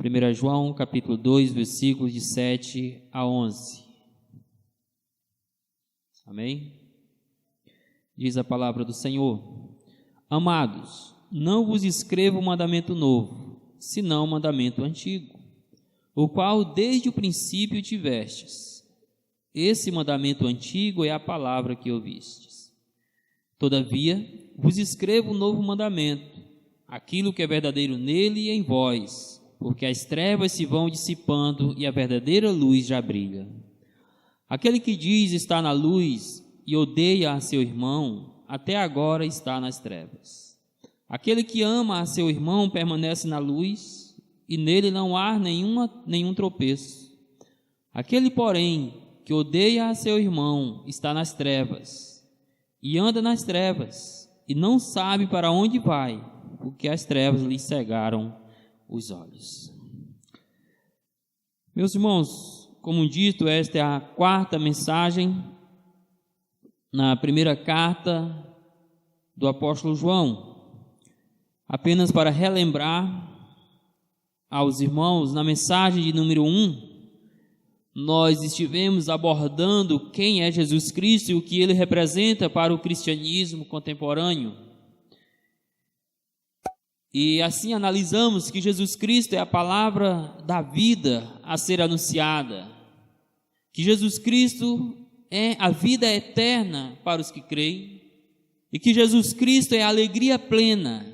1 João, capítulo 2, versículos de 7 a 11. Amém? Diz a palavra do Senhor: Amados, não vos escrevo mandamento novo, senão mandamento antigo, o qual desde o princípio tivestes. Esse mandamento antigo é a palavra que ouvistes. Todavia, vos escrevo um novo mandamento, aquilo que é verdadeiro nele e em vós, porque as trevas se vão dissipando e a verdadeira luz já brilha. Aquele que diz estar na luz e odeia a seu irmão, até agora está nas trevas. Aquele que ama a seu irmão permanece na luz, e nele não há nenhum tropeço. Aquele, porém, que odeia a seu irmão, está nas trevas, e anda nas trevas, e não sabe para onde vai, porque as trevas lhe cegaram os olhos. Meus irmãos, como dito, esta é a quarta mensagem na primeira carta do apóstolo João. Apenas para relembrar aos irmãos, na mensagem de número 1, nós estivemos abordando quem é Jesus Cristo e o que ele representa para o cristianismo contemporâneo. E assim analisamos que Jesus Cristo é a palavra da vida a ser anunciada, que Jesus Cristo é a vida eterna para os que creem, e que Jesus Cristo é a alegria plena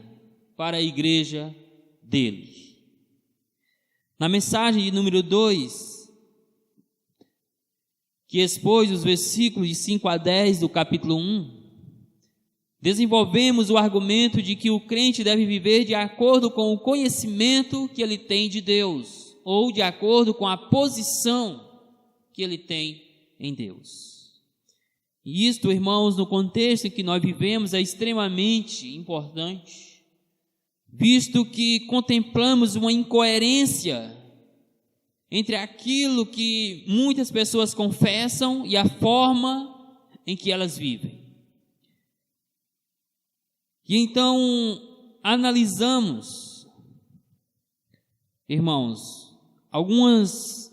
para a igreja dele. Na mensagem de número 2, que expôs os versículos de 5 a 10 do capítulo 1, desenvolvemos o argumento de que o crente deve viver de acordo com o conhecimento que ele tem de Deus, ou de acordo com a posição que ele tem em Deus. E isto, irmãos, no contexto em que nós vivemos, é extremamente importante, visto que contemplamos uma incoerência entre aquilo que muitas pessoas confessam e a forma em que elas vivem. E então analisamos, irmãos, algumas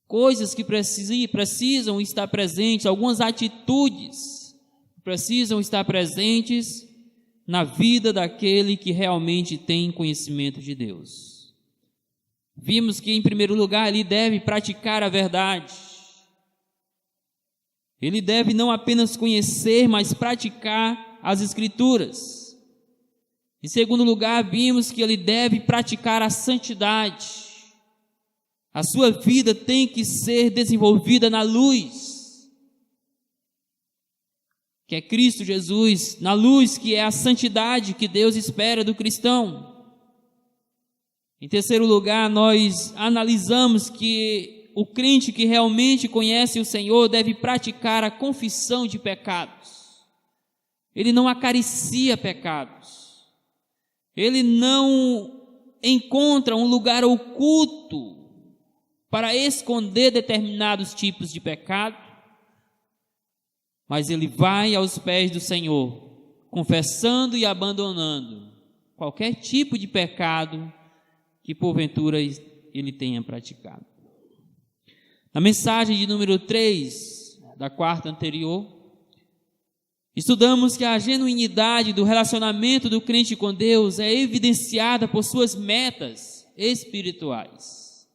coisas que precisam estar presentes, algumas atitudes que precisam estar presentes na vida daquele que realmente tem conhecimento de Deus. Vimos que, em primeiro lugar, ele deve praticar a verdade. Ele deve não apenas conhecer, mas praticar as Escrituras. Em segundo lugar, vimos que ele deve praticar a santidade. A sua vida tem que ser desenvolvida na luz, que é Cristo Jesus, na luz que é a santidade que Deus espera do cristão. Em terceiro lugar, nós analisamos que o crente que realmente conhece o Senhor deve praticar a confissão de pecados. Ele não acaricia pecados. Ele não encontra um lugar oculto para esconder determinados tipos de pecado, mas ele vai aos pés do Senhor, confessando e abandonando qualquer tipo de pecado que porventura ele tenha praticado. Na mensagem de número 3, da quarta anterior, estudamos que a genuinidade do relacionamento do crente com Deus é evidenciada por suas metas espirituais.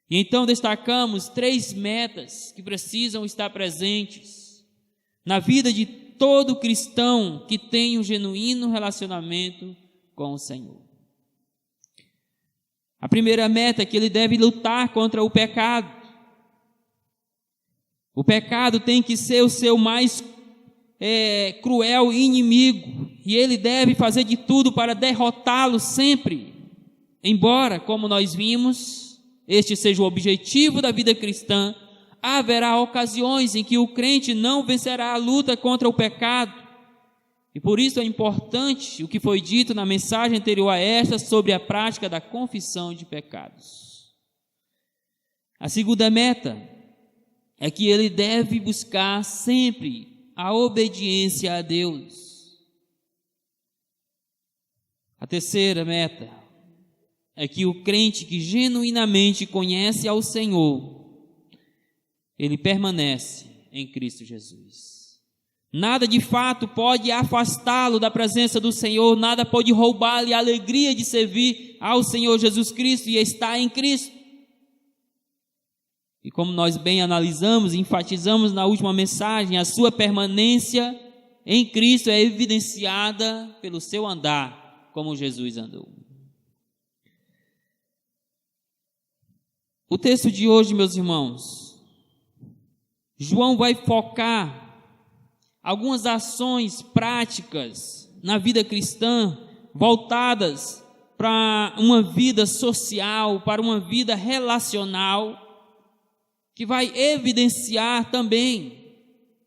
E então destacamos 3 metas que precisam estar presentes na vida de todo cristão que tem um genuíno relacionamento com o Senhor. A primeira meta é que ele deve lutar contra o pecado. O pecado tem que ser o seu mais cruel inimigo, e ele deve fazer de tudo para derrotá-lo sempre. Embora, como nós vimos, este seja o objetivo da vida cristã, haverá ocasiões em que o crente não vencerá a luta contra o pecado. E por isso é importante o que foi dito na mensagem anterior a esta sobre a prática da confissão de pecados. A segunda meta é que ele deve buscar sempre a obediência a Deus. A terceira meta é que o crente que genuinamente conhece ao Senhor, ele permanece em Cristo Jesus. Nada de fato pode afastá-lo da presença do Senhor, nada pode roubar-lhe a alegria de servir ao Senhor Jesus Cristo e estar em Cristo. E como nós bem analisamos e enfatizamos na última mensagem, a sua permanência em Cristo é evidenciada pelo seu andar, como Jesus andou. O texto de hoje, meus irmãos, João vai focar algumas ações práticas na vida cristã, voltadas para uma vida social, para uma vida relacional, que vai evidenciar também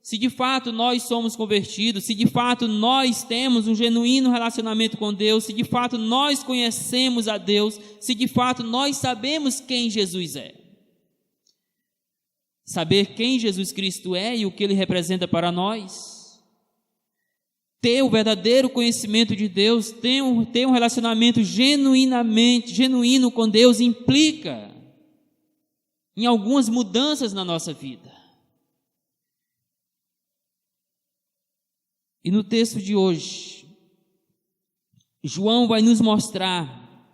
se de fato nós somos convertidos, se de fato nós temos um genuíno relacionamento com Deus, se de fato nós conhecemos a Deus, se de fato nós sabemos quem Jesus é. Saber quem Jesus Cristo é e o que Ele representa para nós, ter o verdadeiro conhecimento de Deus, ter um relacionamento genuíno com Deus, implica em algumas mudanças na nossa vida. E no texto de hoje, João vai nos mostrar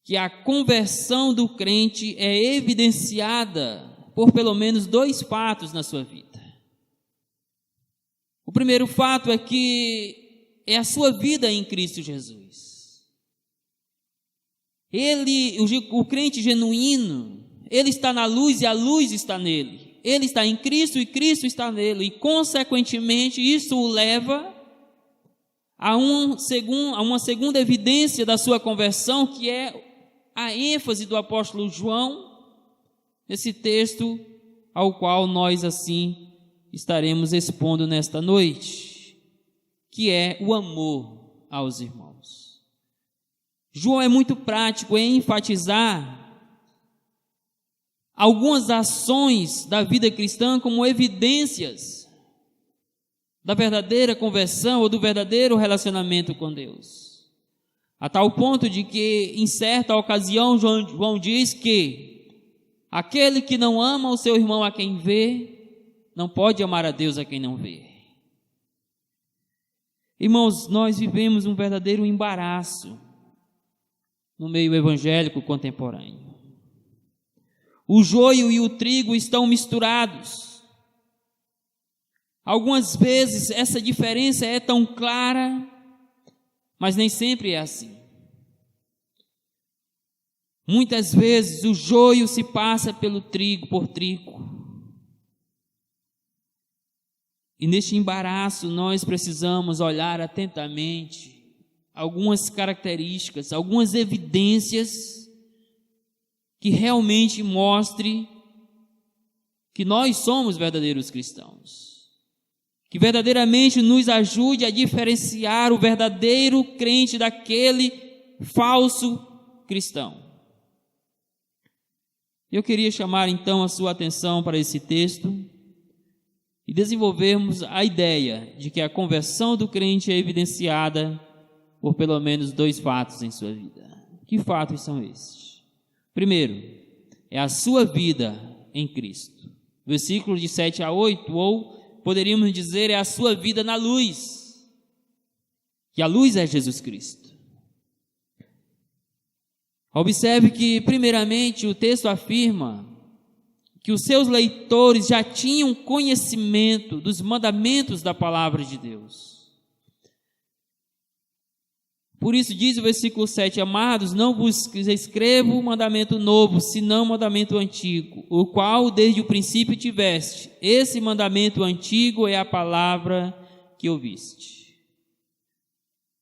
que a conversão do crente é evidenciada por pelo menos 2 fatos na sua vida. O primeiro fato é que é a sua vida em Cristo Jesus. O crente genuíno, ele está na luz e a luz está nele. Ele está em Cristo e Cristo está nele. E consequentemente isso o leva a uma segunda evidência da sua conversão, que é a ênfase do apóstolo João nesse texto ao qual nós assim estaremos expondo nesta noite, que é o amor aos irmãos. João é muito prático em enfatizar algumas ações da vida cristã como evidências da verdadeira conversão ou do verdadeiro relacionamento com Deus. A tal ponto de que, em certa ocasião, João diz que aquele que não ama o seu irmão a quem vê, não pode amar a Deus a quem não vê. Irmãos, nós vivemos um verdadeiro embaraço no meio evangélico contemporâneo. O joio e o trigo estão misturados. Algumas vezes essa diferença é tão clara, mas nem sempre é assim. Muitas vezes o joio se passa por trigo. E neste embaraço nós precisamos olhar atentamente algumas características, algumas evidências que realmente mostre que nós somos verdadeiros cristãos, que verdadeiramente nos ajude a diferenciar o verdadeiro crente daquele falso cristão. Eu queria chamar então a sua atenção para esse texto e desenvolvermos a ideia de que a conversão do crente é evidenciada por pelo menos 2 fatos em sua vida. Que fatos são esses? Primeiro, é a sua vida em Cristo. Versículo de 7 a 8, ou poderíamos dizer, é a sua vida na luz. Que a luz é Jesus Cristo. Observe que, primeiramente, o texto afirma que os seus leitores já tinham conhecimento dos mandamentos da palavra de Deus. Por isso diz o versículo 7, amados, não vos escrevo mandamento novo, senão mandamento antigo, o qual desde o princípio tiveste. Esse mandamento antigo é a palavra que ouviste.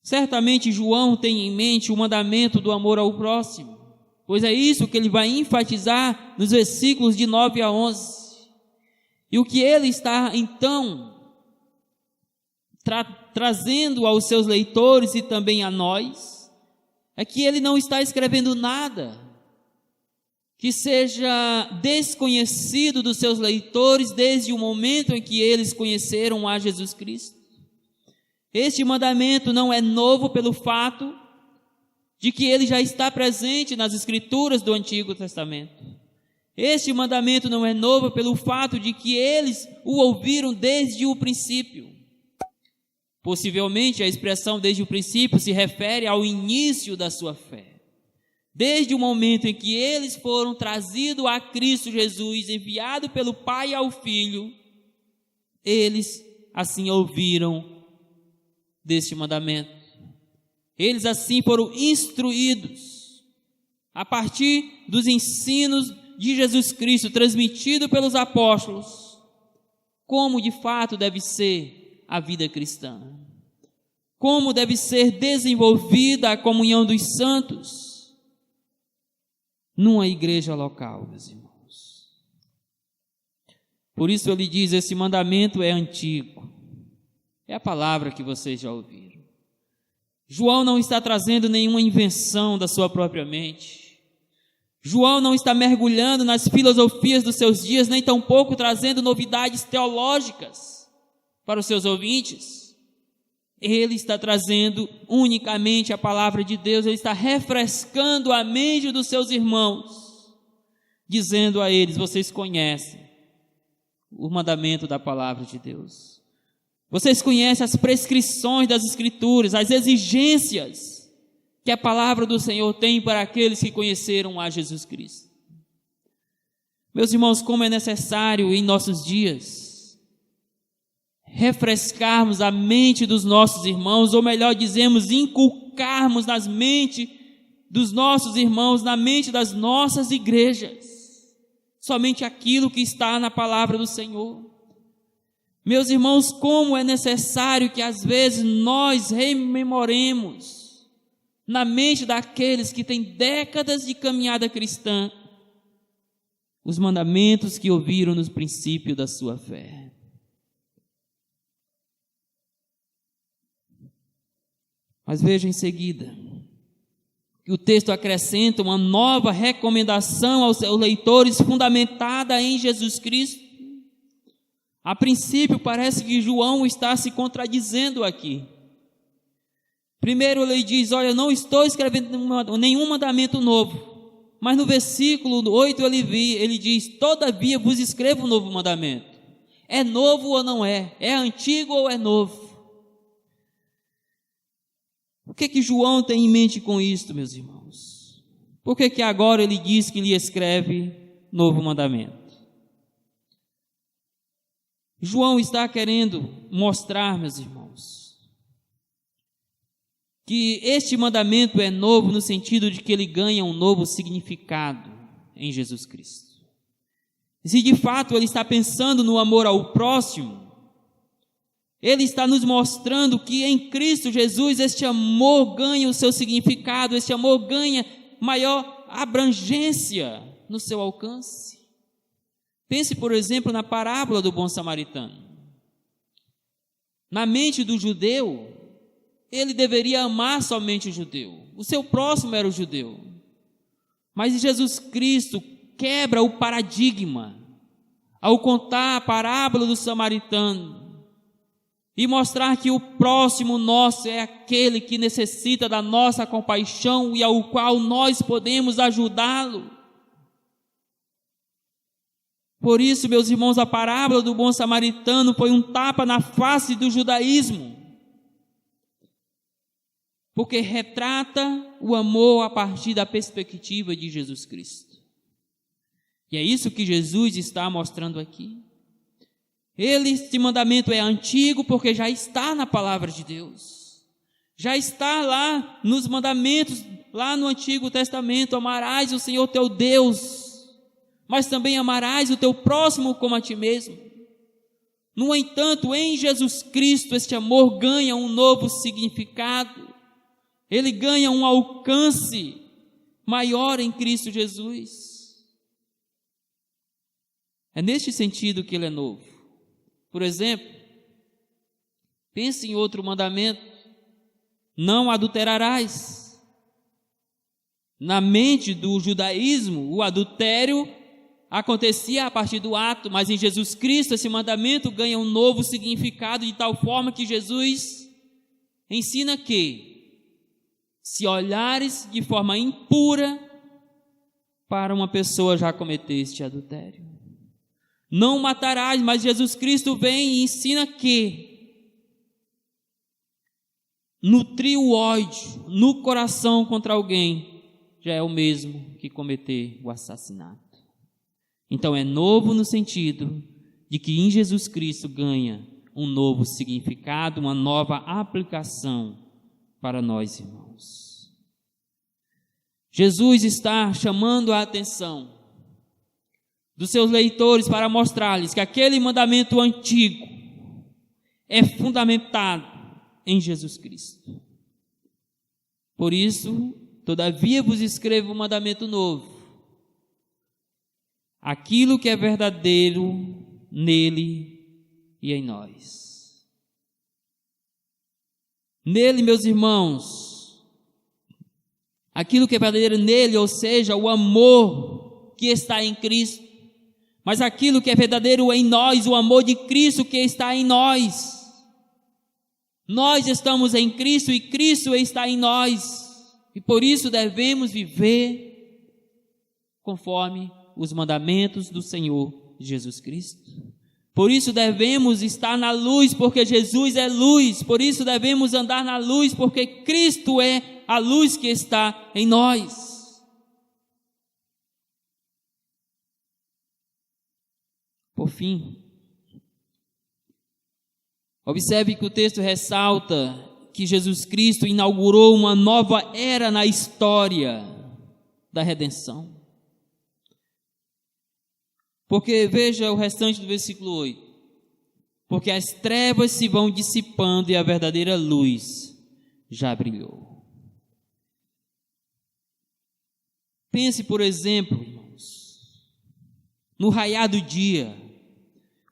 Certamente João tem em mente o mandamento do amor ao próximo, pois é isso que ele vai enfatizar nos versículos de 9 a 11. E o que ele está então trazendo aos seus leitores e também a nós, é que ele não está escrevendo nada que seja desconhecido dos seus leitores desde o momento em que eles conheceram a Jesus Cristo. Este mandamento não é novo pelo fato de que ele já está presente nas Escrituras do Antigo Testamento. Este mandamento não é novo pelo fato de que eles o ouviram desde o princípio. Possivelmente a expressão desde o princípio se refere ao início da sua fé. Desde o momento em que eles foram trazidos a Cristo Jesus, enviado pelo Pai ao Filho, eles assim ouviram deste mandamento. Eles assim foram instruídos a partir dos ensinos de Jesus Cristo, transmitido pelos apóstolos, como de fato deve ser a vida cristã, como deve ser desenvolvida a comunhão dos santos numa igreja local, meus irmãos. Por isso ele diz: esse mandamento é antigo, é a palavra que vocês já ouviram. João não está trazendo nenhuma invenção da sua própria mente. João não está mergulhando nas filosofias dos seus dias, nem tampouco trazendo novidades teológicas para os seus ouvintes. Ele está trazendo unicamente a palavra de Deus, ele está refrescando a mente dos seus irmãos, dizendo a eles: vocês conhecem o mandamento da palavra de Deus. Vocês conhecem as prescrições das Escrituras, as exigências que a palavra do Senhor tem para aqueles que conheceram a Jesus Cristo. Meus irmãos, como é necessário em nossos dias refrescarmos a mente dos nossos irmãos, ou melhor dizemos, inculcarmos nas mentes dos nossos irmãos, na mente das nossas igrejas, somente aquilo que está na palavra do Senhor. Meus irmãos, como é necessário que às vezes nós rememoremos na mente daqueles que têm décadas de caminhada cristã os mandamentos que ouviram no princípio da sua fé. Mas veja em seguida que o texto acrescenta uma nova recomendação aos seus leitores, fundamentada em Jesus Cristo. A princípio parece que João está se contradizendo aqui. Primeiro ele diz: olha, não estou escrevendo nenhum mandamento novo. Mas no versículo 8 ele diz: todavia vos escrevo um novo mandamento. É novo ou não é? É antigo ou é novo? O que João tem em mente com isto, meus irmãos? Por que agora ele diz que lhe escreve novo mandamento? João está querendo mostrar, meus irmãos, que este mandamento é novo no sentido de que ele ganha um novo significado em Jesus Cristo. E se de fato ele está pensando no amor ao próximo, ele está nos mostrando que em Cristo Jesus este amor ganha o seu significado, este amor ganha maior abrangência no seu alcance. Pense, por exemplo, na parábola do bom samaritano. Na mente do judeu, ele deveria amar somente o judeu. O seu próximo era o judeu. Mas Jesus Cristo quebra o paradigma ao contar a parábola do samaritano e mostrar que o próximo nosso é aquele que necessita da nossa compaixão e ao qual nós podemos ajudá-lo. Por isso, meus irmãos, a parábola do bom samaritano foi um tapa na face do judaísmo, porque retrata o amor a partir da perspectiva de Jesus Cristo. E é isso que Jesus está mostrando aqui. Este mandamento é antigo porque já está na palavra de Deus. Já está lá nos mandamentos, lá no Antigo Testamento: amarás o Senhor teu Deus, mas também amarás o teu próximo como a ti mesmo. No entanto, em Jesus Cristo, este amor ganha um novo significado. Ele ganha um alcance maior em Cristo Jesus. É neste sentido que ele é novo. Por exemplo, pense em outro mandamento: não adulterarás. Na mente do judaísmo, o adultério acontecia a partir do ato, mas em Jesus Cristo esse mandamento ganha um novo significado, de tal forma que Jesus ensina que se olhares de forma impura para uma pessoa já cometeste adultério. Não matarás, mas Jesus Cristo vem e ensina que nutrir o ódio no coração contra alguém já é o mesmo que cometer o assassinato. Então é novo no sentido de que em Jesus Cristo ganha um novo significado, uma nova aplicação para nós, irmãos. Jesus está chamando a atenção dos seus leitores para mostrar-lhes que aquele mandamento antigo é fundamentado em Jesus Cristo. Por isso, todavia vos escrevo um mandamento novo, aquilo que é verdadeiro nele e em nós. Nele, meus irmãos, aquilo que é verdadeiro nele, ou seja, o amor que está em Cristo, mas aquilo que é verdadeiro em nós, o amor de Cristo que está em nós. Nós estamos em Cristo e Cristo está em nós, e por isso devemos viver conforme os mandamentos do Senhor Jesus Cristo. Por isso devemos estar na luz, porque Jesus é luz. Por isso devemos andar na luz, porque Cristo é a luz que está em nós. Por fim, observe que o texto ressalta que Jesus Cristo inaugurou uma nova era na história da redenção. Porque veja o restante do versículo 8. Porque as trevas se vão dissipando e a verdadeira luz já brilhou. Pense, por exemplo, irmãos, no raiar do dia,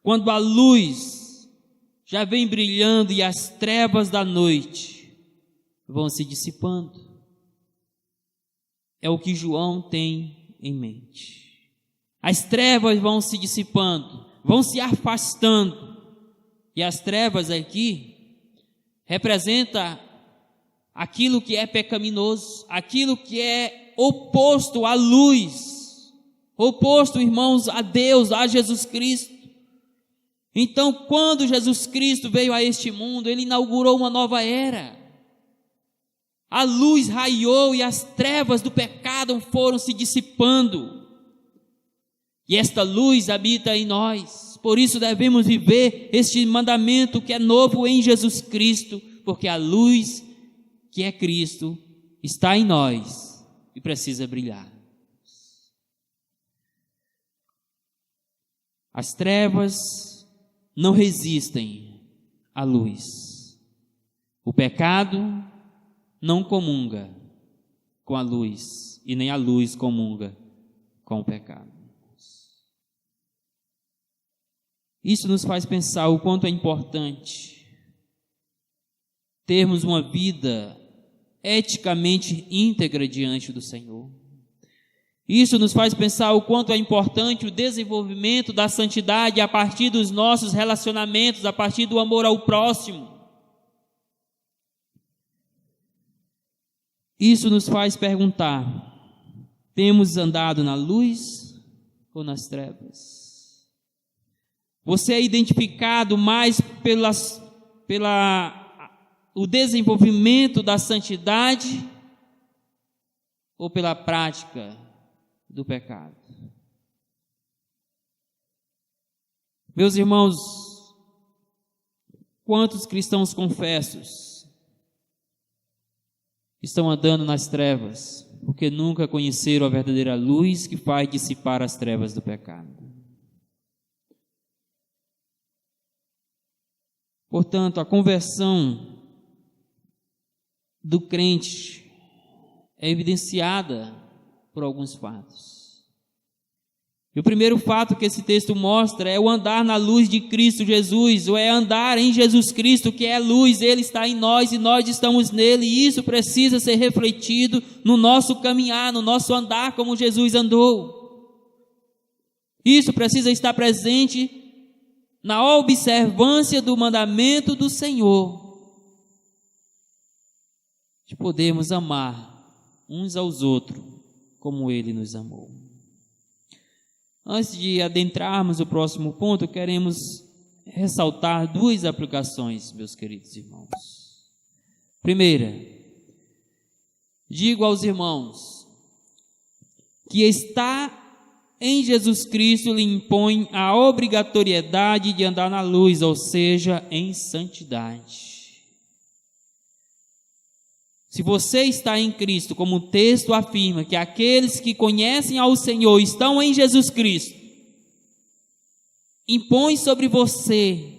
quando a luz já vem brilhando e as trevas da noite vão se dissipando. É o que João tem em mente. As trevas vão se dissipando, vão se afastando. E as trevas aqui representa aquilo que é pecaminoso, aquilo que é oposto à luz, oposto, irmãos, a Deus, a Jesus Cristo. Então, quando Jesus Cristo veio a este mundo, Ele inaugurou uma nova era. A luz raiou e as trevas do pecado foram se dissipando. E esta luz habita em nós. Por isso devemos viver este mandamento que é novo em Jesus Cristo, porque a luz que é Cristo está em nós e precisa brilhar. As trevas não resistem à luz. O pecado não comunga com a luz e nem a luz comunga com o pecado. Isso nos faz pensar o quanto é importante termos uma vida eticamente íntegra diante do Senhor. Isso nos faz pensar o quanto é importante o desenvolvimento da santidade a partir dos nossos relacionamentos, a partir do amor ao próximo. Isso nos faz perguntar: temos andado na luz ou nas trevas? Você é identificado mais o desenvolvimento da santidade ou pela prática do pecado? Meus irmãos, quantos cristãos confessos estão andando nas trevas porque nunca conheceram a verdadeira luz que faz dissipar as trevas do pecado? Portanto, a conversão do crente é evidenciada por alguns fatos. E o primeiro fato que esse texto mostra é o andar na luz de Cristo Jesus, ou é andar em Jesus Cristo, que é luz. Ele está em nós e nós estamos nele, e isso precisa ser refletido no nosso caminhar, no nosso andar como Jesus andou. Isso precisa estar presente na observância do mandamento do Senhor. de podermos amar uns aos outros como Ele nos amou. Antes de adentrarmos o próximo ponto, queremos ressaltar duas aplicações, meus queridos irmãos. Primeira, digo aos irmãos que estar em Jesus Cristo lhe impõe a obrigatoriedade de andar na luz, ou seja, em santidade. Se você está em Cristo, como o texto afirma, que aqueles que conhecem ao Senhor estão em Jesus Cristo, impõe sobre você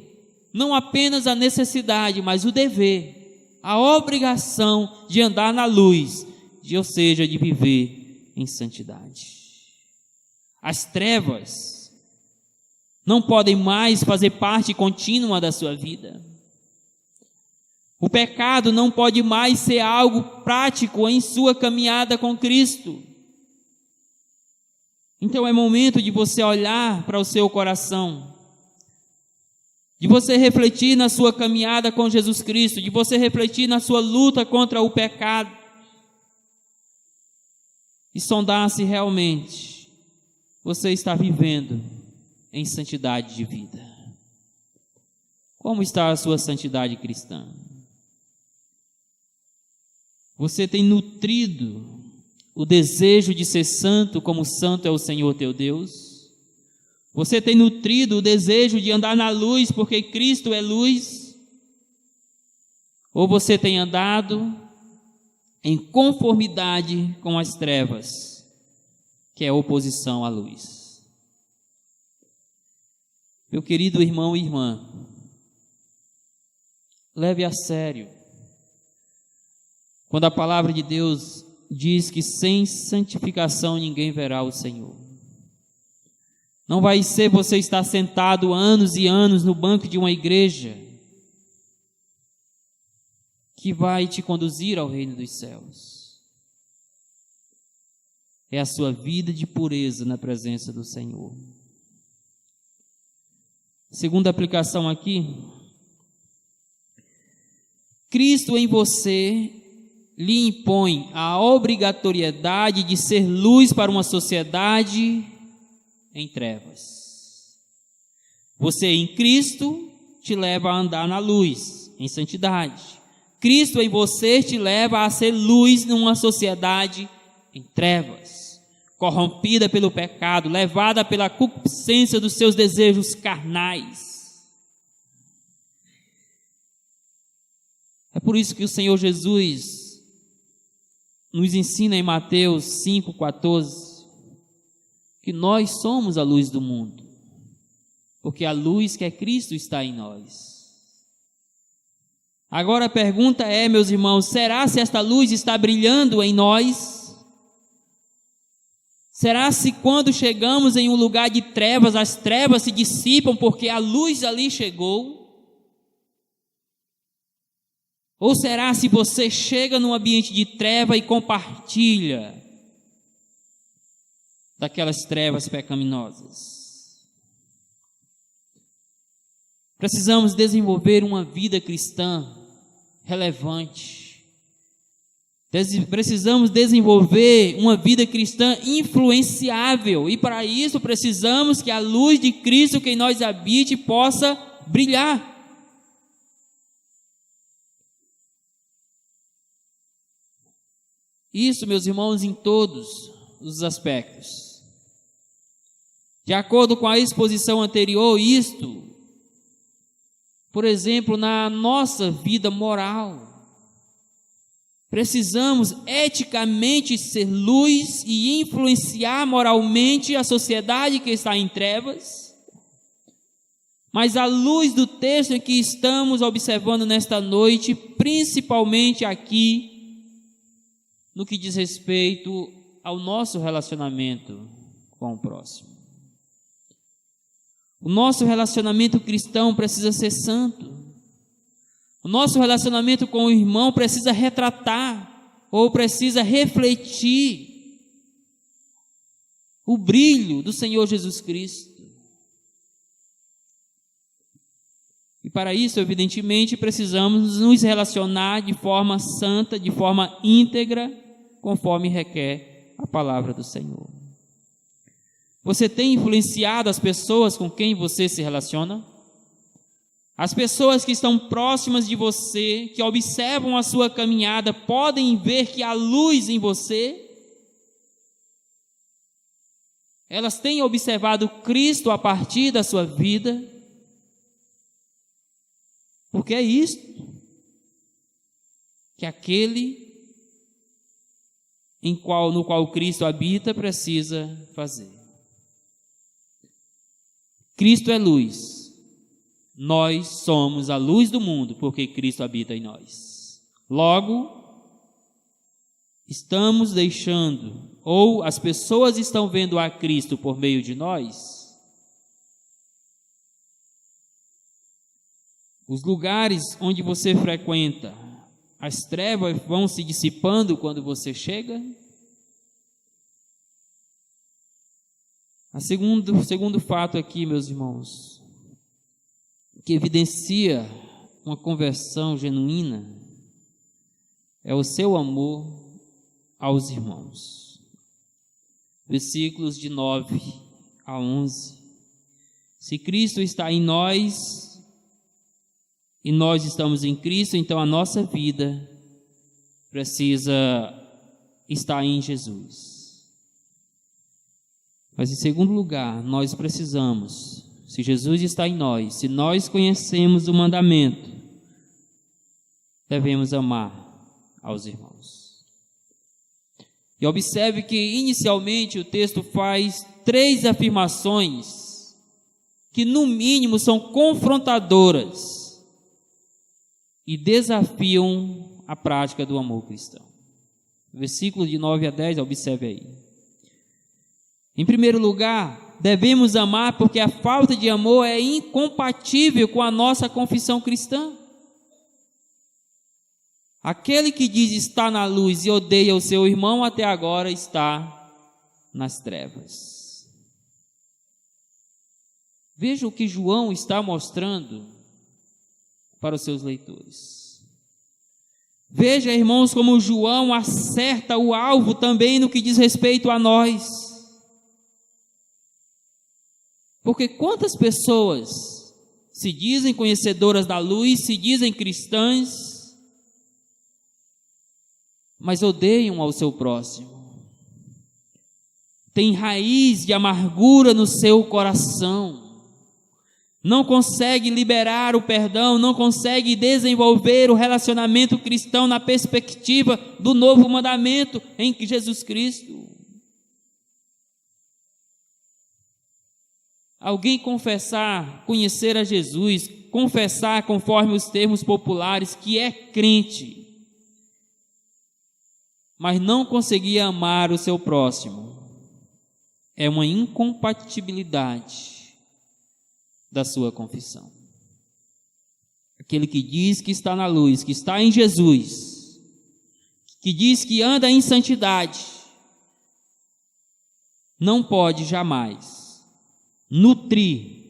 não apenas a necessidade, mas o dever, a obrigação de andar na luz, ou seja, de viver em santidade. As trevas não podem mais fazer parte contínua da sua vida. O pecado não pode mais ser algo prático em sua caminhada com Cristo. Então é momento de você olhar para o seu coração, de você refletir na sua caminhada com Jesus Cristo, de você refletir na sua luta contra o pecado e sondar se realmente você está vivendo em santidade de vida. Como está a sua santidade cristã? Você tem nutrido o desejo de ser santo, como santo é o Senhor teu Deus? Você tem nutrido o desejo de andar na luz, porque Cristo é luz? Ou você tem andado em conformidade com as trevas, que é oposição à luz? Meu querido irmão e irmã, leve a sério quando a palavra de Deus diz que sem santificação ninguém verá o Senhor. Não vai ser você estar sentado anos e anos no banco de uma igreja que vai te conduzir ao reino dos céus. É a sua vida de pureza na presença do Senhor. Segunda aplicação aqui: Cristo em você lhe impõe a obrigatoriedade de ser luz para uma sociedade em trevas. Você em Cristo te leva a andar na luz, em santidade. Cristo em você te leva a ser luz numa sociedade em trevas, corrompida pelo pecado, levada pela concupiscência dos seus desejos carnais. É por isso que o Senhor Jesus nos ensina em Mateus 5,14, que nós somos a luz do mundo, porque a luz que é Cristo está em nós. Agora a pergunta é, meus irmãos, será se esta luz está brilhando em nós? Será se quando chegamos em um lugar de trevas, as trevas se dissipam porque a luz ali chegou? Ou será se você chega num ambiente de treva e compartilha daquelas trevas pecaminosas? Precisamos desenvolver uma vida cristã relevante. Precisamos desenvolver uma vida cristã influenciável. E para isso precisamos que a luz de Cristo que em nós habite possa brilhar. Isso, meus irmãos, em todos os aspectos. De acordo com a exposição anterior, isto, por exemplo, na nossa vida moral, precisamos eticamente ser luz e influenciar moralmente a sociedade que está em trevas. Mas à luz do texto em que estamos observando nesta noite, principalmente aqui, no que diz respeito ao nosso relacionamento com o próximo. O nosso relacionamento cristão precisa ser santo. O nosso relacionamento com o irmão precisa retratar ou precisa refletir o brilho do Senhor Jesus Cristo. E para isso, evidentemente, precisamos nos relacionar de forma santa, de forma íntegra, conforme requer a palavra do Senhor. Você tem influenciado as pessoas com quem você se relaciona? As pessoas que estão próximas de você, que observam a sua caminhada, podem ver que há luz em você? Elas têm observado Cristo a partir da sua vida? Porque é isto que aquele no qual Cristo habita precisa fazer. Cristo é luz. Nós somos a luz do mundo, porque Cristo habita em nós. Logo, estamos deixando, ou as pessoas estão vendo a Cristo por meio de nós. Os lugares onde você frequenta, as trevas vão se dissipando quando você chega? O segundo fato aqui, meus irmãos, que evidencia uma conversão genuína, é o seu amor aos irmãos. Versículos de 9 a 11. Se Cristo está em nós, e nós estamos em Cristo, então a nossa vida precisa estar em Jesus. Mas em segundo lugar, nós precisamos, se Jesus está em nós, se nós conhecemos o mandamento, devemos amar aos irmãos. E observe que inicialmente o texto faz 3 afirmações que no mínimo são confrontadoras e desafiam a prática do amor cristão. Versículos de 9 a 10, observe aí. Em primeiro lugar, devemos amar porque a falta de amor é incompatível com a nossa confissão cristã. Aquele que diz estar na luz e odeia o seu irmão, até agora está nas trevas. Veja o que João está mostrando para os seus leitores. Veja, irmãos, como João acerta o alvo também no que diz respeito a nós. Porque quantas pessoas se dizem conhecedoras da luz, se dizem cristãs, mas odeiam ao seu próximo. Tem raiz de amargura no seu coração. Não consegue liberar o perdão, não consegue desenvolver o relacionamento cristão na perspectiva do novo mandamento em Jesus Cristo. Alguém confessar, conhecer a Jesus, confessar conforme os termos populares que é crente, mas não conseguir amar o seu próximo, é uma incompatibilidade da sua confissão. Aquele que diz que está na luz, que está em Jesus, que diz que anda em santidade, não pode jamais nutrir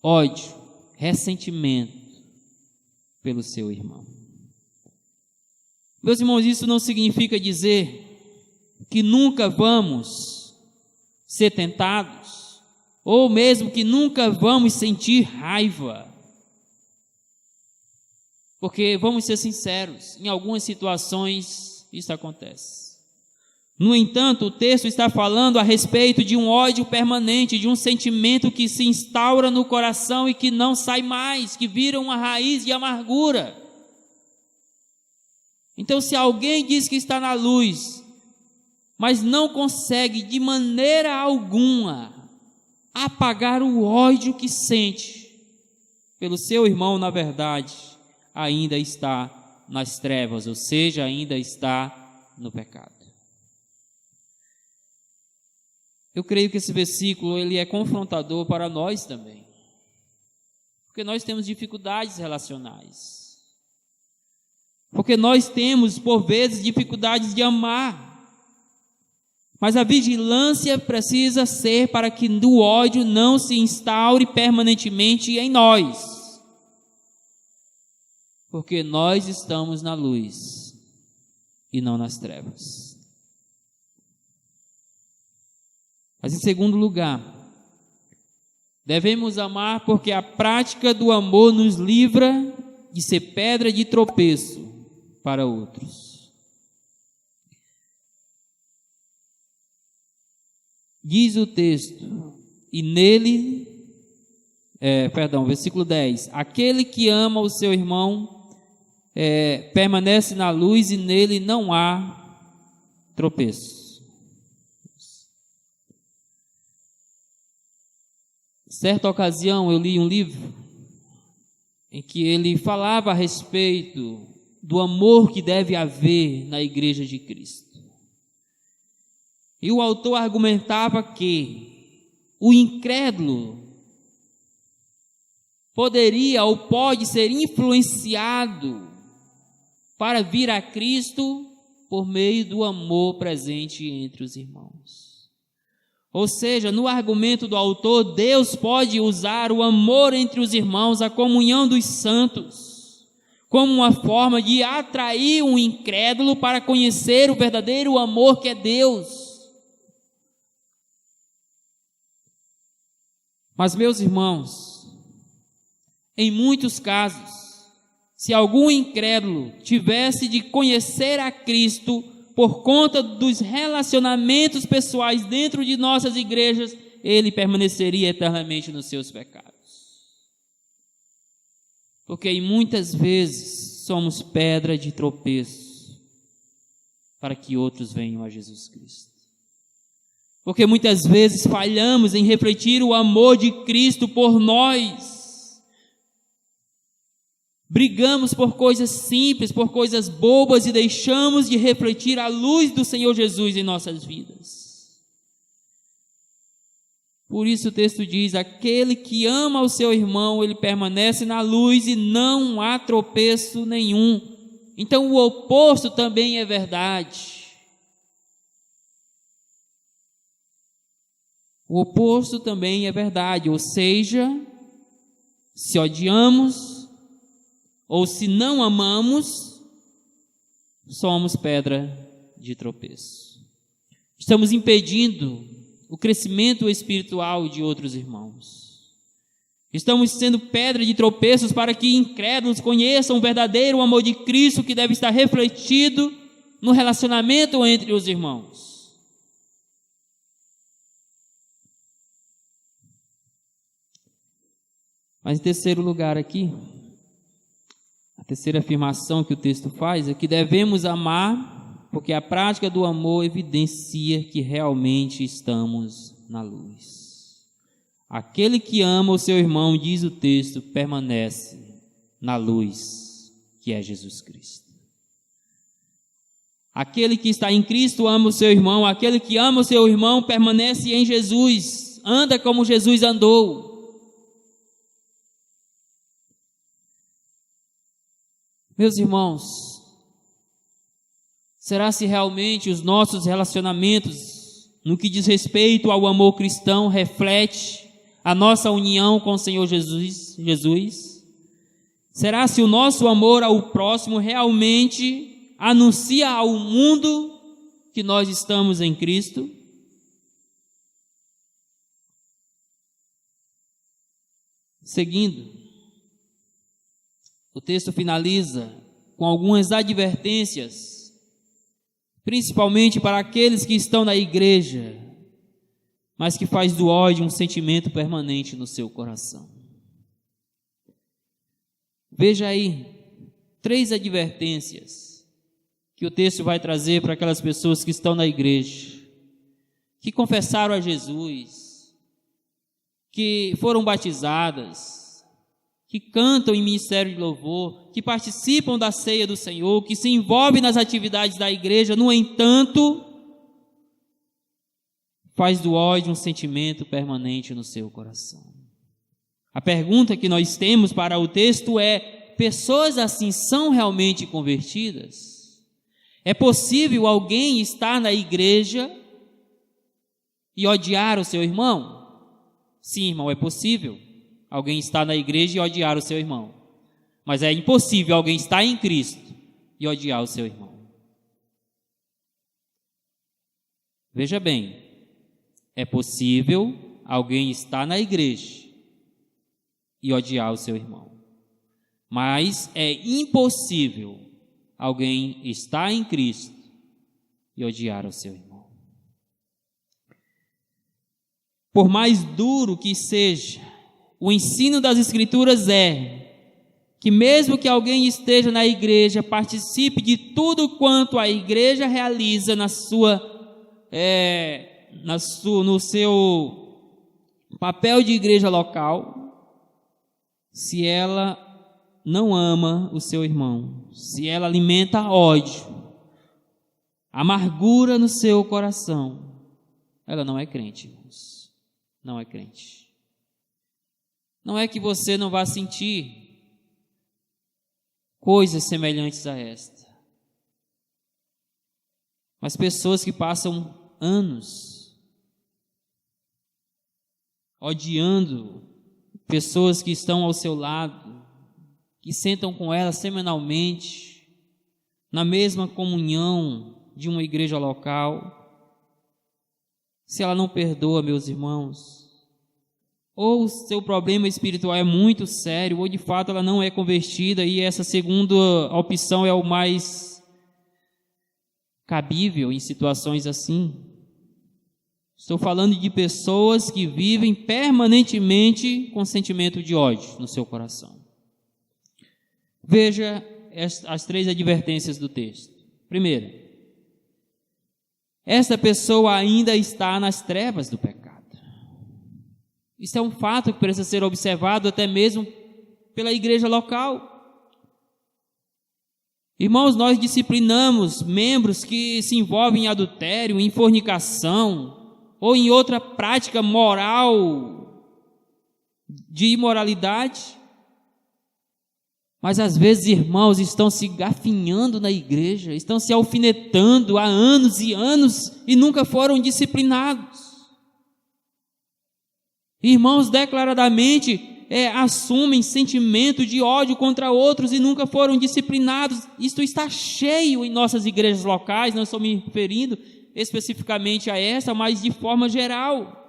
ódio, ressentimento pelo seu irmão. Meus irmãos, isso não significa dizer que nunca vamos ser tentados, ou mesmo que nunca vamos sentir raiva. Porque, vamos ser sinceros, em algumas situações isso acontece. No entanto, o texto está falando a respeito de um ódio permanente, de um sentimento que se instaura no coração e que não sai mais, que vira uma raiz de amargura. Então, se alguém diz que está na luz, mas não consegue de maneira alguma apagar o ódio que sente pelo seu irmão, na verdade, ainda está nas trevas, ou seja, ainda está no pecado. Eu creio que esse versículo ele é confrontador para nós também, porque nós temos dificuldades relacionais, porque nós temos, por vezes, dificuldades de amar. Mas a vigilância precisa ser para que o ódio não se instaure permanentemente em nós. porque nós estamos na luz e não nas trevas. Mas em segundo lugar, devemos amar porque a prática do amor nos livra de ser pedra de tropeço para outros. Diz o texto, e nele, versículo 10, aquele que ama o seu irmão permanece na luz e nele não há tropeço. Certa ocasião eu li um livro em que ele falava a respeito do amor que deve haver na Igreja de Cristo. E o autor argumentava que o incrédulo poderia ou pode ser influenciado para vir a Cristo por meio do amor presente entre os irmãos. Ou seja, no argumento do autor, Deus pode usar o amor entre os irmãos, a comunhão dos santos, como uma forma de atrair um incrédulo para conhecer o verdadeiro amor que é Deus. Mas, meus irmãos, em muitos casos, se algum incrédulo tivesse de conhecer a Cristo por conta dos relacionamentos pessoais dentro de nossas igrejas, ele permaneceria eternamente nos seus pecados. Porque muitas vezes somos pedra de tropeço para que outros venham a Jesus Cristo. Porque muitas vezes falhamos em refletir o amor de Cristo por nós. Brigamos por coisas simples, por coisas bobas e deixamos de refletir a luz do Senhor Jesus em nossas vidas. Por isso o texto diz, aquele que ama o seu irmão, ele permanece na luz e não há tropeço nenhum. Então o oposto também é verdade. O oposto também é verdade, ou seja, se odiamos ou se não amamos, somos pedra de tropeço. Estamos impedindo o crescimento espiritual de outros irmãos. Estamos sendo pedra de tropeços para que incrédulos conheçam o verdadeiro amor de Cristo que deve estar refletido no relacionamento entre os irmãos. Mas em terceiro lugar aqui, a terceira afirmação que o texto faz é que devemos amar, porque a prática do amor evidencia que realmente estamos na luz. Aquele que ama o seu irmão, diz o texto, permanece na luz, que é Jesus Cristo. Aquele que está em Cristo ama o seu irmão, aquele que ama o seu irmão permanece em Jesus, anda como Jesus andou. Meus irmãos, será se realmente os nossos relacionamentos, no que diz respeito ao amor cristão, reflete a nossa união com o Senhor Jesus? Será se o nosso amor ao próximo realmente anuncia ao mundo que nós estamos em Cristo? Seguindo, o texto finaliza com algumas advertências, principalmente para aqueles que estão na igreja, mas que faz do ódio um sentimento permanente no seu coração. Veja aí, 3 advertências que o texto vai trazer para aquelas pessoas que estão na igreja, que confessaram a Jesus, que foram batizadas, que cantam em ministério de louvor, que participam da ceia do Senhor, que se envolvem nas atividades da igreja, no entanto, faz do ódio um sentimento permanente no seu coração. A pergunta que nós temos para o texto é: pessoas assim são realmente convertidas? É possível alguém estar na igreja e odiar o seu irmão? Sim, irmão, é possível alguém estar na igreja e odiar o seu irmão. Mas é impossível alguém estar em Cristo e odiar o seu irmão. Veja bem, é possível alguém estar na igreja e odiar o seu irmão. Mas é impossível alguém estar em Cristo e odiar o seu irmão. Por mais duro que seja, o ensino das Escrituras é que mesmo que alguém esteja na igreja, participe de tudo quanto a igreja realiza no seu papel de igreja local, se ela não ama o seu irmão, se ela alimenta ódio, amargura no seu coração, ela não é crente, irmãos. Não é crente. Não é que você não vá sentir coisas semelhantes a esta, mas pessoas que passam anos odiando pessoas que estão ao seu lado, que sentam com elas semanalmente, na mesma comunhão de uma igreja local, se ela não perdoa, meus irmãos, ou o seu problema espiritual é muito sério, ou de fato ela não é convertida, e essa segunda opção é o mais cabível em situações assim. Estou falando de pessoas que vivem permanentemente com sentimento de ódio no seu coração. Veja as 3 advertências do texto. Primeira, esta pessoa ainda está nas trevas do pecado. Isso é um fato que precisa ser observado até mesmo pela igreja local. Irmãos, nós disciplinamos membros que se envolvem em adultério, em fornicação ou em outra prática moral de imoralidade. Mas às vezes, irmãos, estão se gafinhando na igreja, estão se alfinetando há anos e anos e nunca foram disciplinados. Irmãos declaradamente assumem sentimento de ódio contra outros e nunca foram disciplinados. Isto está cheio em nossas igrejas locais, não estou me referindo especificamente a essa, mas de forma geral.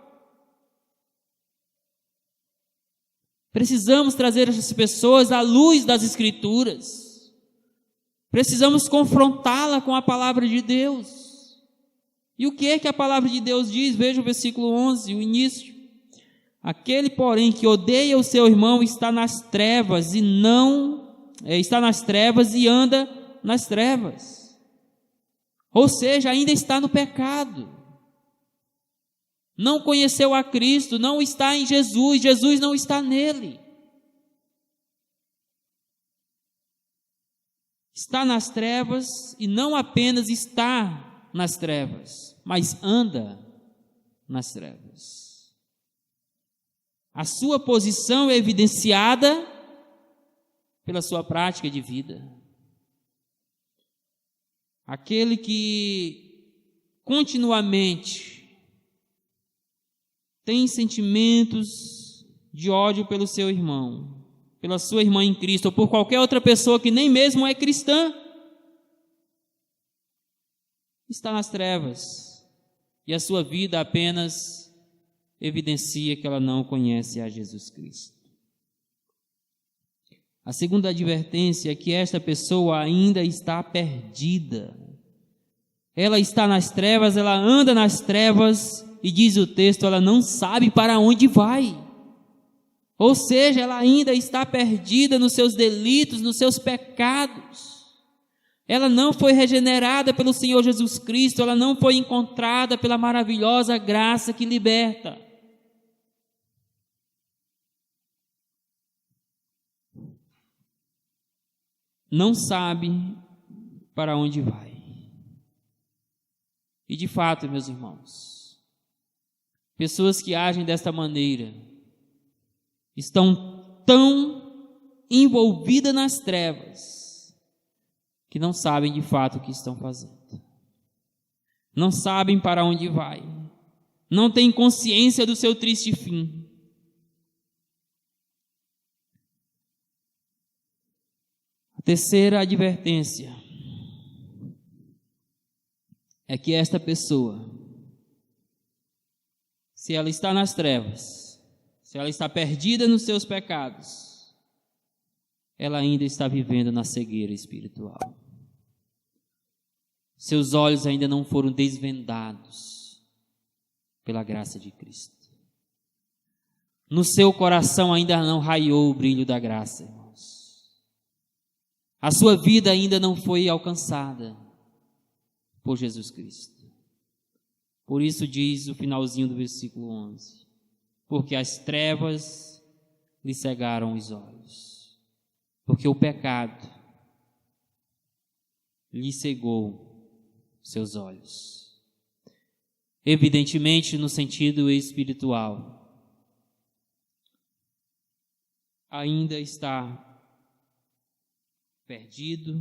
Precisamos trazer essas pessoas à luz das Escrituras. Precisamos confrontá-la com a palavra de Deus. E o que é que a palavra de Deus diz? Veja o versículo 11, o início. Aquele, porém, que odeia o seu irmão está nas trevas e anda nas trevas. Ou seja, ainda está no pecado. Não conheceu a Cristo, não está em Jesus, Jesus não está nele. Está nas trevas e não apenas está nas trevas, mas anda nas trevas. A sua posição é evidenciada pela sua prática de vida. Aquele que continuamente tem sentimentos de ódio pelo seu irmão, pela sua irmã em Cristo, ou por qualquer outra pessoa que nem mesmo é cristã, está nas trevas, e a sua vida apenas evidencia que ela não conhece a Jesus Cristo. A segunda advertência é que esta pessoa ainda está perdida. Ela está nas trevas, ela anda nas trevas, e diz o texto, ela não sabe para onde vai. Ou seja, ela ainda está perdida nos seus delitos, nos seus pecados. Ela não foi regenerada pelo Senhor Jesus Cristo, ela não foi encontrada pela maravilhosa graça que liberta. Não sabe para onde vai. E de fato, meus irmãos, pessoas que agem desta maneira estão tão envolvidas nas trevas que não sabem de fato o que estão fazendo. Não sabem para onde vai. Não têm consciência do seu triste fim. terceira advertência é que esta pessoa, se ela está nas trevas, se ela está perdida nos seus pecados, ela ainda está vivendo na cegueira espiritual. Seus olhos ainda não foram desvendados pela graça de Cristo. No seu coração ainda não raiou o brilho da graça, irmãos. A sua vida ainda não foi alcançada por Jesus Cristo. Por isso diz o finalzinho do versículo 11: porque as trevas lhe cegaram os olhos, porque o pecado lhe cegou seus olhos. Evidentemente, no sentido espiritual, ainda está perdido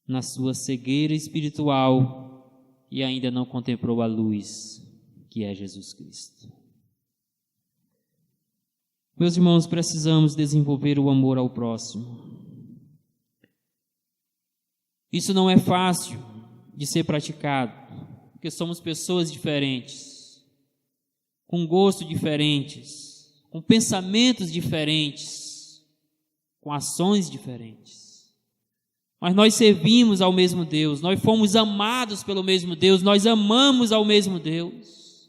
na sua cegueira espiritual e ainda não contemplou a luz que é Jesus Cristo. Meus irmãos, precisamos desenvolver o amor ao próximo. Isso não é fácil de ser praticado, porque somos pessoas diferentes, com gostos diferentes, com pensamentos diferentes, com ações diferentes. Mas nós servimos ao mesmo Deus, nós fomos amados pelo mesmo Deus, nós amamos ao mesmo Deus.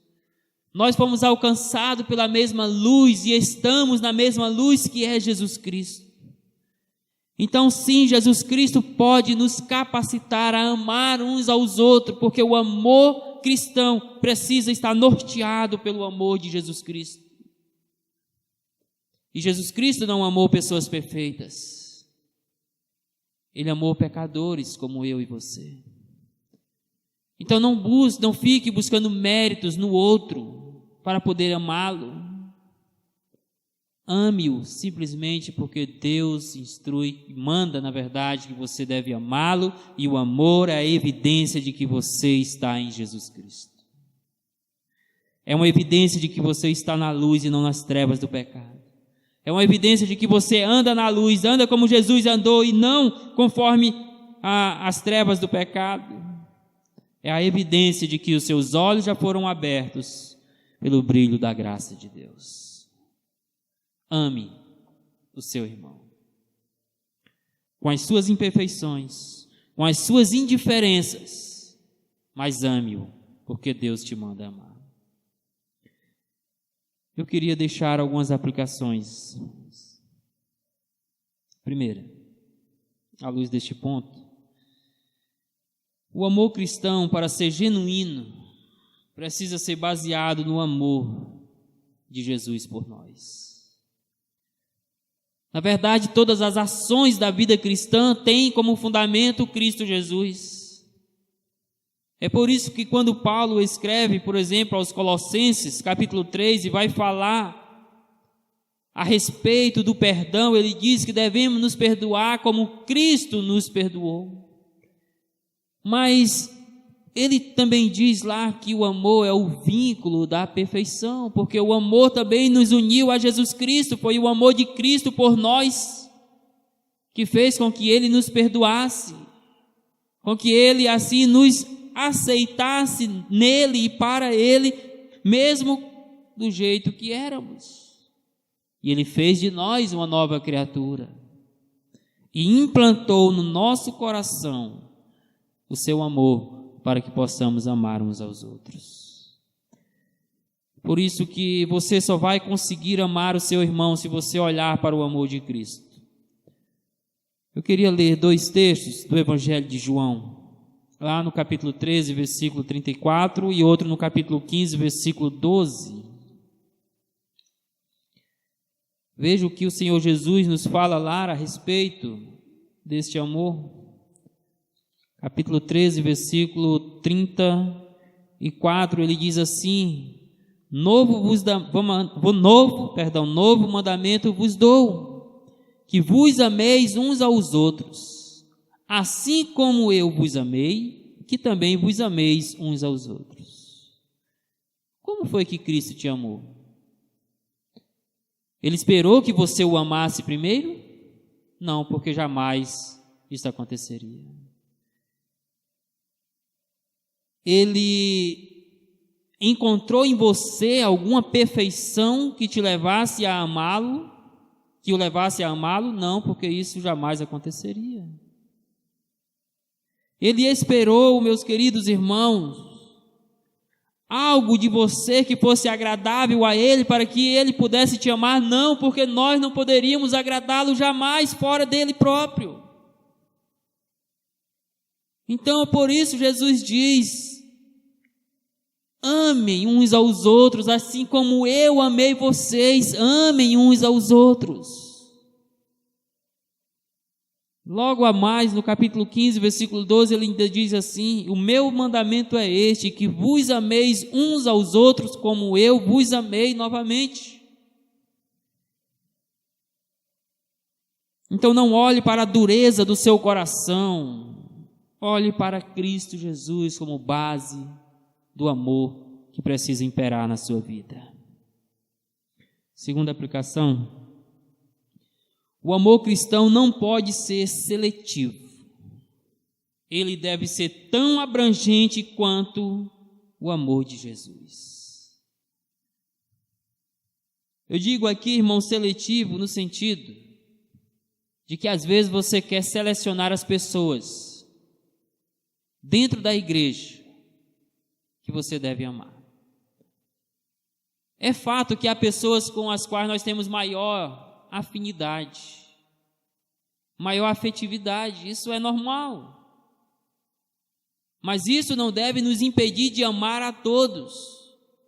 Nós fomos alcançados pela mesma luz e estamos na mesma luz que é Jesus Cristo. Então sim, Jesus Cristo pode nos capacitar a amar uns aos outros, porque o amor cristão precisa estar norteado pelo amor de Jesus Cristo. E Jesus Cristo não amou pessoas perfeitas. Ele amou pecadores como eu e você. Então não fique buscando méritos no outro para poder amá-lo. Ame-o simplesmente porque Deus instrui, manda na verdade que você deve amá-lo, e o amor é a evidência de que você está em Jesus Cristo. É uma evidência de que você está na luz e não nas trevas do pecado. É uma evidência de que você anda na luz, anda como Jesus andou e não conforme as trevas do pecado. É a evidência de que os seus olhos já foram abertos pelo brilho da graça de Deus. Ame o seu irmão, com as suas imperfeições, com as suas indiferenças, mas ame-o, porque Deus te manda amar. Eu queria deixar algumas aplicações. Primeira, à luz deste ponto, o amor cristão, para ser genuíno, precisa ser baseado no amor de Jesus por nós. Na verdade, todas as ações da vida cristã têm como fundamento Cristo Jesus. É por isso que quando Paulo escreve, por exemplo, aos Colossenses, capítulo 3, e vai falar a respeito do perdão, ele diz que devemos nos perdoar como Cristo nos perdoou. Mas ele também diz lá que o amor é o vínculo da perfeição, porque o amor também nos uniu a Jesus Cristo, foi o amor de Cristo por nós, que fez com que Ele nos perdoasse, com que Ele assim nos aceitasse nele e para Ele, mesmo do jeito que éramos. E Ele fez de nós uma nova criatura, e implantou no nosso coração o seu amor, para que possamos amar uns aos outros. Por isso que você só vai conseguir amar o seu irmão se você olhar para o amor de Cristo. Eu queria ler 2 textos do Evangelho de João, lá no capítulo 13, versículo 34, e outro no capítulo 15, versículo 12. Veja o que o Senhor Jesus nos fala lá a respeito deste amor. Capítulo 13, versículo 34, ele diz assim: novo mandamento vos dou, que vos ameis uns aos outros, assim como eu vos amei, que também vos ameis uns aos outros. Como foi que Cristo te amou? Ele esperou que você o amasse primeiro? Não, porque jamais isso aconteceria. Ele encontrou em você alguma perfeição que te levasse a amá-lo, que o levasse a amá-lo? Não, porque isso jamais aconteceria. Ele esperou, meus queridos irmãos, algo de você que fosse agradável a Ele, para que Ele pudesse te amar? Não, porque nós não poderíamos agradá-lo jamais fora dele próprio. Então, por isso Jesus diz: amem uns aos outros, assim como eu amei vocês, amem uns aos outros. Logo a mais, no capítulo 15, versículo 12, ele ainda diz assim: o meu mandamento é este, que vos ameis uns aos outros como eu vos amei novamente. Então não olhe para a dureza do seu coração, olhe para Cristo Jesus como base do amor que precisa imperar na sua vida. Segunda aplicação: o amor cristão não pode ser seletivo. Ele deve ser tão abrangente quanto o amor de Jesus. Eu digo aqui, irmão, seletivo no sentido de que às vezes você quer selecionar as pessoas dentro da igreja que você deve amar. É fato que há pessoas com as quais nós temos maior afinidade, maior afetividade, isso é normal. Mas isso não deve nos impedir de amar a todos.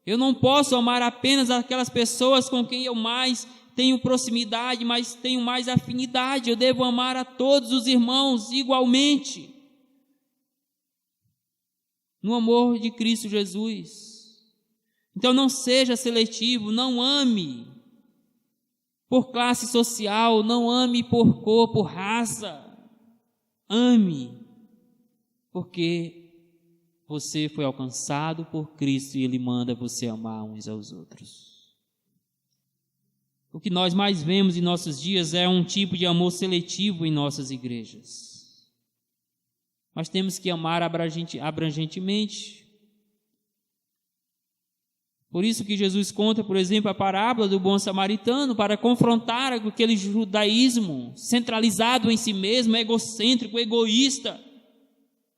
Eu não posso amar apenas aquelas pessoas com quem eu mais tenho proximidade, mas tenho mais afinidade. Eu devo amar a todos os irmãos igualmente, no amor de Cristo Jesus. Então não seja seletivo, não ame por classe social, não ame por cor, por raça. Ame, porque você foi alcançado por Cristo e Ele manda você amar uns aos outros. O que nós mais vemos em nossos dias é um tipo de amor seletivo em nossas igrejas. Nós temos que amar abrangentemente. Por isso que Jesus conta, por exemplo, a parábola do bom samaritano, para confrontar aquele judaísmo centralizado em si mesmo, egocêntrico, egoísta,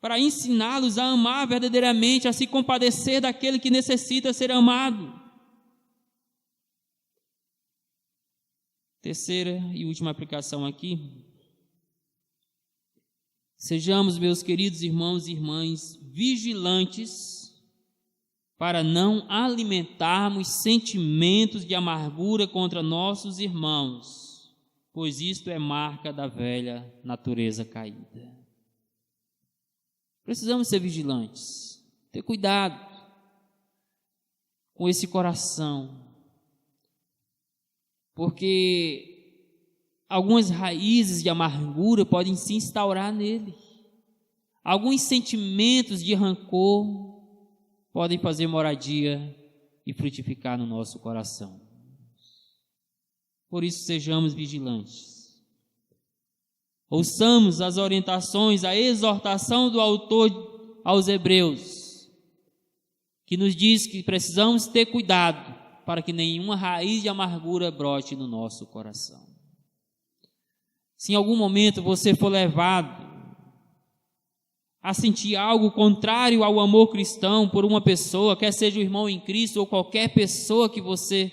para ensiná-los a amar verdadeiramente, a se compadecer daquele que necessita ser amado. Terceira e última aplicação aqui: sejamos, meus queridos irmãos e irmãs, vigilantes para não alimentarmos sentimentos de amargura contra nossos irmãos, pois isto é marca da velha natureza caída. Precisamos ser vigilantes, ter cuidado com esse coração, porque algumas raízes de amargura podem se instaurar nele, alguns sentimentos de rancor podem fazer moradia e frutificar no nosso coração. Por isso, sejamos vigilantes. Ouçamos as orientações, a exortação do autor aos Hebreus, que nos diz que precisamos ter cuidado para que nenhuma raiz de amargura brote no nosso coração. Se em algum momento você for levado a sentir algo contrário ao amor cristão por uma pessoa, quer seja o irmão em Cristo ou qualquer pessoa que você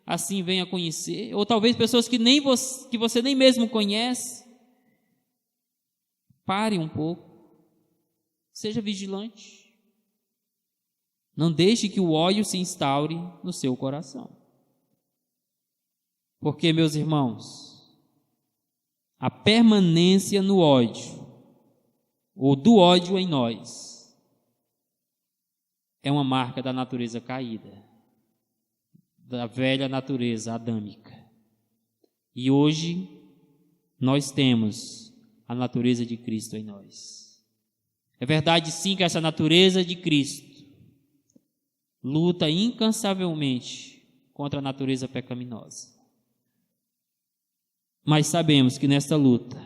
assim venha conhecer, ou talvez pessoas que você nem mesmo conhece, pare um pouco, seja vigilante. Não deixe que o ódio se instaure no seu coração. Porque, meus irmãos, a permanência no ódio, ou do ódio em nós, é uma marca da natureza caída, da velha natureza adâmica. E hoje nós temos a natureza de Cristo em nós. É verdade sim que essa natureza de Cristo luta incansavelmente contra a natureza pecaminosa. Mas sabemos que nesta luta,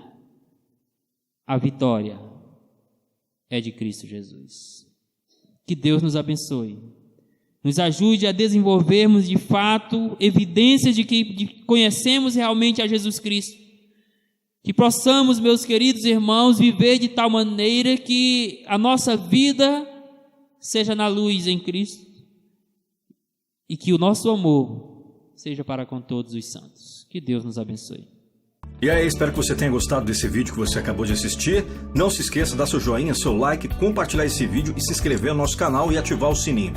a vitória é de Cristo Jesus. Que Deus nos abençoe. Nos ajude a desenvolvermos de fato evidências de que conhecemos realmente a Jesus Cristo. Que possamos, meus queridos irmãos, viver de tal maneira que a nossa vida seja na luz em Cristo e que o nosso amor seja para com todos os santos. Que Deus nos abençoe. E aí, espero que você tenha gostado desse vídeo que você acabou de assistir. Não se esqueça de dar seu joinha, seu like, compartilhar esse vídeo e se inscrever no nosso canal e ativar o sininho.